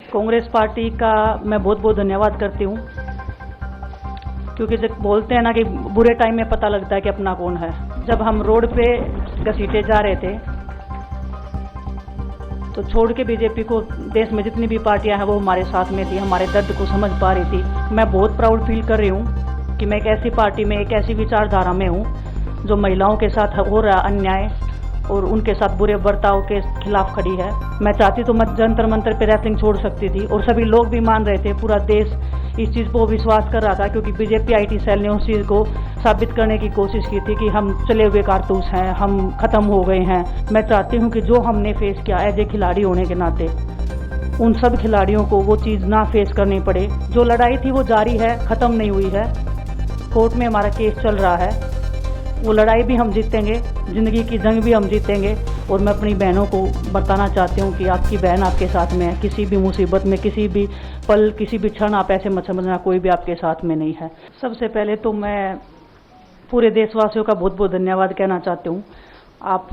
Congress party का मैं बहुत बहुत धन्यवाद करती हूँ, क्योंकि जब बोलते हैं ना कि बुरे टाइम में पता लगता है कि अपना कौन है। जब हम रोड पे घसीटे जा रहे थे तो छोड़ के बीजेपी को देश में जितनी भी पार्टियां हैं वो हमारे साथ में थी, हमारे दर्द को समझ पा रही थी। मैं बहुत प्राउड फील कर रही हूँ कि मैं एक ऐसी पार्टी में, एक ऐसी विचारधारा में हूँ जो महिलाओं के साथ हो रहा अन्याय और उनके साथ बुरे बर्ताव के खिलाफ खड़ी है। मैं चाहती तो मैं जंतर मंतर पे रेसलिंग छोड़ सकती थी और सभी लोग भी मान रहे थे, पूरा देश इस चीज़ को विश्वास कर रहा था, क्योंकि बीजेपी आईटी सेल ने उस चीज़ को साबित करने की कोशिश की थी कि हम चले हुए कारतूस हैं, हम ख़त्म हो गए हैं। मैं चाहती हूँ कि जो हमने फेस किया एज ए खिलाड़ी होने के नाते, उन सब खिलाड़ियों को वो चीज़ ना फेस करनी पड़े। जो लड़ाई थी वो जारी है, ख़त्म नहीं हुई है। कोर्ट में हमारा केस चल रहा है, वो लड़ाई भी हम जीतेंगे, ज़िंदगी की जंग भी हम जीतेंगे। और मैं अपनी बहनों को बताना चाहती हूँ कि आपकी बहन आपके साथ में है। किसी भी मुसीबत में, किसी भी पल, किसी भी क्षण आप ऐसे मत समझना कोई भी आपके साथ में नहीं है। सबसे पहले तो मैं पूरे देशवासियों का बहुत बहुत धन्यवाद कहना चाहती हूँ, आप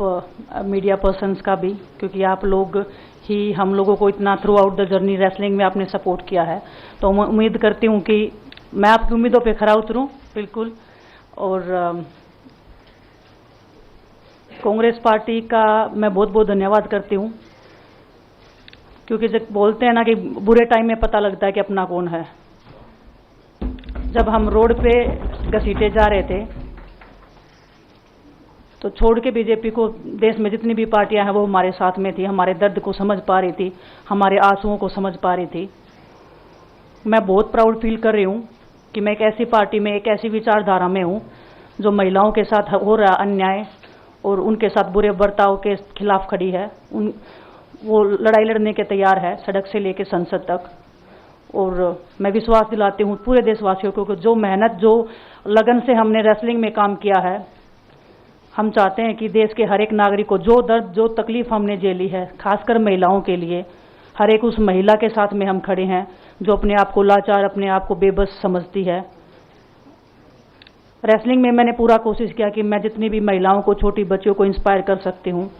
मीडिया पर्सन्स का भी, क्योंकि आप लोग ही हम लोगों को इतना through out the journey wrestling में आपने सपोर्ट किया है। तो मैं उम्मीद करती हूँ कि मैं आपकी उम्मीदों पर खरा उतरूँ बिल्कुल। और कांग्रेस पार्टी का मैं बहुत बहुत धन्यवाद करती हूँ, क्योंकि जब बोलते हैं ना कि बुरे टाइम में पता लगता है कि अपना कौन है। जब हम रोड पे घसीटे जा रहे थे तो छोड़ के बीजेपी को देश में जितनी भी पार्टियां हैं वो हमारे साथ में थी, हमारे दर्द को समझ पा रही थी, हमारे आंसुओं को समझ पा रही थी। मैं बहुत प्राउड फील कर रही हूँ कि मैं एक ऐसी पार्टी में, एक ऐसी विचारधारा में हूँ जो महिलाओं के साथ हो रहा अन्याय और उनके साथ बुरे बर्ताव के खिलाफ खड़ी है। वो लड़ाई लड़ने के तैयार है, सड़क से लेकर संसद तक। और मैं विश्वास दिलाती हूँ पूरे देशवासियों को कि जो मेहनत, जो लगन से हमने रेसलिंग में काम किया है, हम चाहते हैं कि देश के हर एक नागरिक को जो दर्द, जो तकलीफ हमने झेली है, खासकर महिलाओं के लिए, हर एक उस महिला के साथ में हम खड़े हैं जो अपने आप को लाचार, अपने आप को बेबस समझती है। रेसलिंग में मैंने पूरा कोशिश किया कि मैं जितनी भी महिलाओं को, छोटी बच्चियों को इंस्पायर कर सकती हूँ।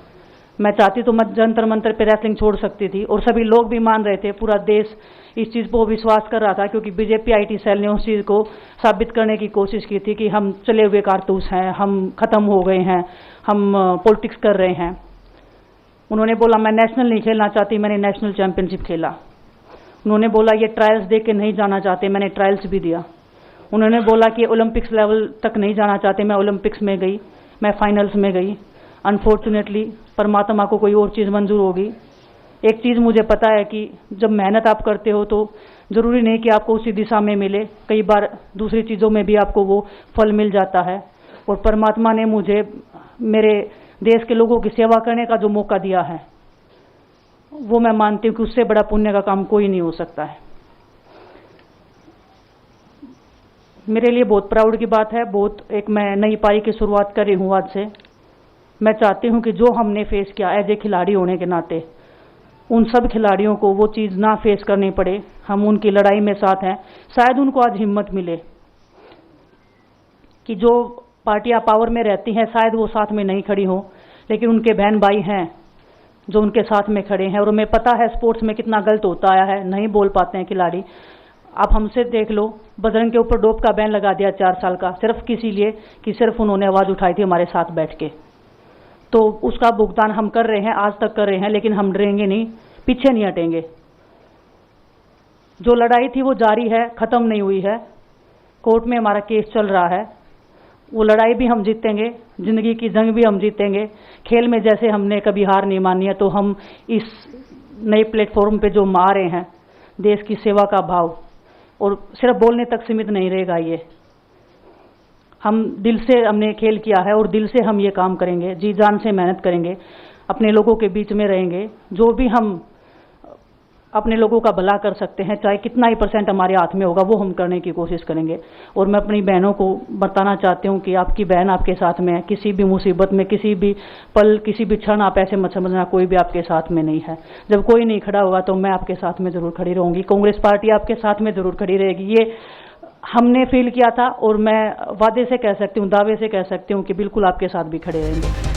मैं चाहती तो मैं जंतर मंतर पे रेसलिंग छोड़ सकती थी और सभी लोग भी मान रहे थे, पूरा देश इस चीज़ को विश्वास कर रहा था, क्योंकि बीजेपी आईटी सेल ने उस चीज़ को साबित करने की कोशिश की थी कि हम चले हुए कारतूस हैं, हम ख़त्म हो गए हैं, हम पॉलिटिक्स कर रहे हैं। उन्होंने बोला मैं नेशनल नहीं खेलना चाहती, मैंने नेशनल चैम्पियनशिप खेला। उन्होंने बोला ये ट्रायल्स दे के नहीं जाना चाहते, मैंने ट्रायल्स भी दिया। उन्होंने बोला कि ओलंपिक्स लेवल तक नहीं जाना चाहते, मैं ओलंपिक्स में गई, मैं फाइनल्स में गई। अनफॉर्चुनेटली परमात्मा को कोई और चीज़ मंजूर होगी। एक चीज़ मुझे पता है कि जब मेहनत आप करते हो तो ज़रूरी नहीं कि आपको उसी दिशा में मिले, कई बार दूसरी चीज़ों में भी आपको वो फल मिल जाता है। और परमात्मा ने मुझे मेरे देश के लोगों की सेवा करने का जो मौका दिया है, वो मैं मानती हूँ कि उससे बड़ा पुण्य का काम कोई नहीं हो सकता है। मेरे लिए बहुत प्राउड की बात है, बहुत एक मैं नई पारी की शुरुआत कर रही हूँ आज से। मैं चाहती हूँ कि जो हमने फेस किया एज ए खिलाड़ी होने के नाते, उन सब खिलाड़ियों को वो चीज़ ना फेस करनी पड़े। हम उनकी लड़ाई में साथ हैं। शायद उनको आज हिम्मत मिले कि जो पार्टियां पावर में रहती हैं शायद वो साथ में नहीं खड़ी हों, लेकिन उनके बहन भाई हैं जो उनके साथ में खड़े हैं। और हमें पता है स्पोर्ट्स में कितना गलत होता आया है, नहीं बोल पाते हैं खिलाड़ी। आप हमसे देख लो, बजरंग के ऊपर डोप का बैन लगा दिया 4 साल का, सिर्फ किसी लिए कि सिर्फ उन्होंने आवाज़ उठाई थी हमारे साथ बैठ के। तो उसका भुगतान हम कर रहे हैं, आज तक कर रहे हैं, लेकिन हम डरेंगे नहीं, पीछे नहीं हटेंगे। जो लड़ाई थी वो जारी है, ख़त्म नहीं हुई है। कोर्ट में हमारा केस चल रहा है, वो लड़ाई भी हम जीतेंगे, ज़िंदगी की जंग भी हम जीतेंगे। खेल में जैसे हमने कभी हार नहीं मानी है, तो हम इस नए प्लेटफॉर्म पे जो आ रहे हैं, देश की सेवा का भाव, और सिर्फ बोलने तक सीमित नहीं रहेगा। ये हम दिल से हमने खेल किया है और दिल से हम ये काम करेंगे, जी जान से मेहनत करेंगे, अपने लोगों के बीच में रहेंगे। जो भी हम अपने लोगों का भला कर सकते हैं, चाहे कितना ही % हमारे हाथ में होगा, वो हम करने की कोशिश करेंगे। और मैं अपनी बहनों को बताना चाहती हूँ कि आपकी बहन आपके साथ में है। किसी भी मुसीबत में, किसी भी पल, किसी भी क्षण आप ऐसे मत समझना कोई भी आपके साथ में नहीं है। जब कोई नहीं खड़ा होगा तो मैं आपके साथ में ज़रूर खड़ी रहूँगी, कांग्रेस पार्टी आपके साथ में ज़रूर खड़ी रहेगी। ये हमने फील किया था और मैं वादे से कह सकती हूँ, दावे से कह सकती हूँ कि बिल्कुल आपके साथ भी खड़े रहेंगे।